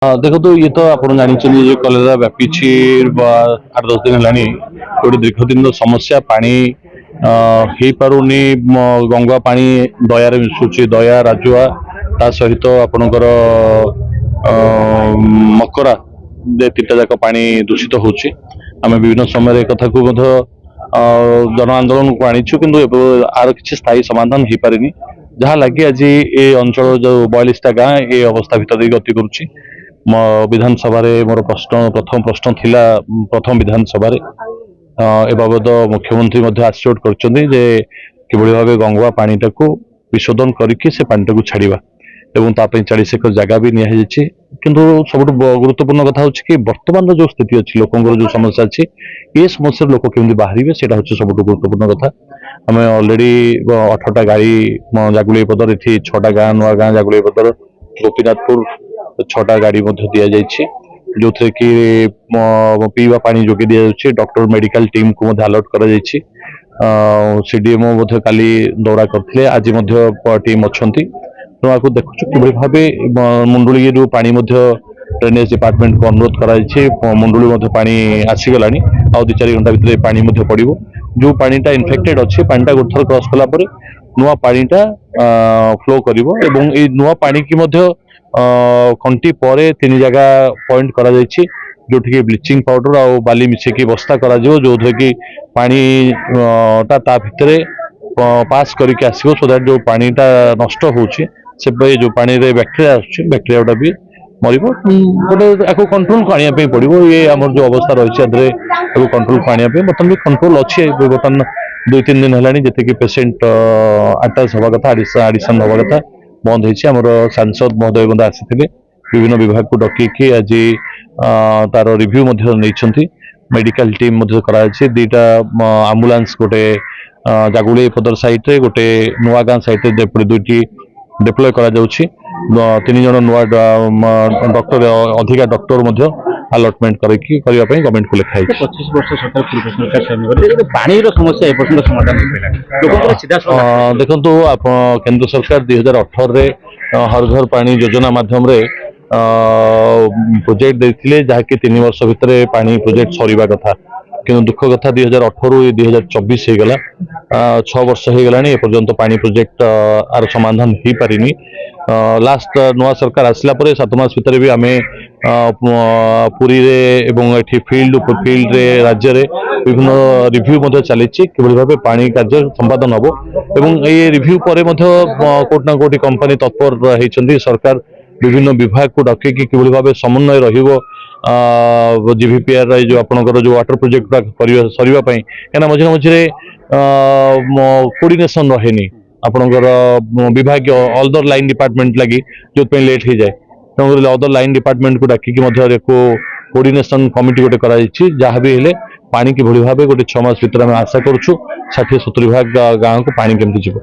देखो ये तो आप जानी कलेरा व्यापी 8-10 दिन है गोटे दीर्घ दिन समस्या पानी हो पारुनी गंगा पानी दयार मिशुची दया राजुआ ता सहित आपणकर मकरा तीनटा जाक पानी दूषित होची आम विभिन्न समय कथा को जन आंदोलन को आनीचु किंतु आर किसी स्थायी समाधान हो पारे जहाँ लगे आज ये अंचल जो 42टा गाँ ये अवस्था भितर गति करुच्ची विधानसभा मोर प्रथम प्रश्न थिला प्रथम विधानसभा ए बाबद मुख्यमंत्री आश्योर कर भाव गंगा पानी टाक विशोधन करके से पानी टाक छाड़ा एवं 40 एकर जगह भी निजी किंतु सब गुरुत्वपूर्ण कथा हूँ कि वर्तमान जो स्थिति अच्छी लोकों जो समस्या अच्छी ये समस्या लोक केमी बाहर से सब गुरुत्वपूर्ण कथा आम अलरेडी 18टा गाड़ी जागुड़ी पदर ये 6टा गाँ नुआ गाँ जागुड़ी पदर गोपीनाथपुर 6टा गाड़ी दि जाइए जो थे कि पीवा पानी जोगे दि जाए डॉक्टर मेडिकल टीम को अलर्ट कर सीडीएमओ काली दौरा करते आज टीम अच्छा आपको देखु कि भाव मुंडुली पानी ड्रेनेज डिपार्टमेंट को अनुरोध कर मुंडुली पानी आसीगला आ 2-4 घंटा भितर पानी पड़ो जो पानीटा इनफेक्टेड अच्छे पानीटा गोटे थर क्रॉस कला नुआ पानीटा फ्लो कर नुआ पानी की कंटी पर 3 जगह पॉइंट करा जो ब्लीचिंग पाउडर आ बाली मिसेकी बस्ता करा जो थे कि पानी ता भितर पास करके आसो सो दैट जो पानीटा नष्ट होची से जो पानी रे बैक्टेरिया बैक्टेरिया गुटा भी मर गोटे कंट्रोल को आने पड़ो ये आम जो अवस्था रही है कंट्रोल को आने बर्तमान भी कंट्रोल अच्छे बर्तमान 2-3 दिन है जी पेसेंट अटैच हवा कथा आडिशन हवा कथा बंद होमर सांसद महोदय आसी विभिन्न विभाग को डकैकी आज तार रिव्यू नहीं मेडिकल टीम दुईटा आम्बुलांस गोटे जागुड़ी पदर साइड गोटे नुआ गाँ साइड दुईटी डिप्लॉय करा 3 जन नुआ डॉक्टर अधिका डॉक्टर अलॉटमेंट करने गवर्नमेंट को लिखाई 25 वर्ष सरकार पानी समस्या समाधान देखो आप केंद्र सरकार 2018 हर घर पानी योजना माध्यम प्रोजेक्ट देते जहाँकि 3 वर्ष भितर पानी प्रोजेक्ट सरीवा कथा कि दुख कथा 2018 2024 हो गला 6 वर्ष हो गला एपर्यंत पानी प्रोजेक्ट आर समाधान हो पारिनी लास्ट नुआ सरकार आसला 7 मास भितर भी आम पुरी रे फील्ड रे राज्य रे विभिन्न रिव्यू चली भाव पानी कार्य संपादन हम एवं ये रिव्यू पर कोटना कोटी कंपनी तत्पर होती सरकार विभिन्न विभाग को डकैकी कि भाव समन्वय जीवीपीआर जो आपंकर जो वाटर प्रोजेक्ट सरीवा कहीं मझे मझे कोऑर्डिनेशन रहे आपंकर विभाग अदर लाइन डिपार्टमेंट लगी जो लेट हो जाए तेणुक अदर लाइन डिपार्टमेंट को डाकिकी कोऑर्डिनेशन कमिटी गोटे कर जहाँ भी हेले पानी कि भाव गोटे 6 मास भर आम आशा करुँ 60-70 भाग गाँव को पानी केमती जीव।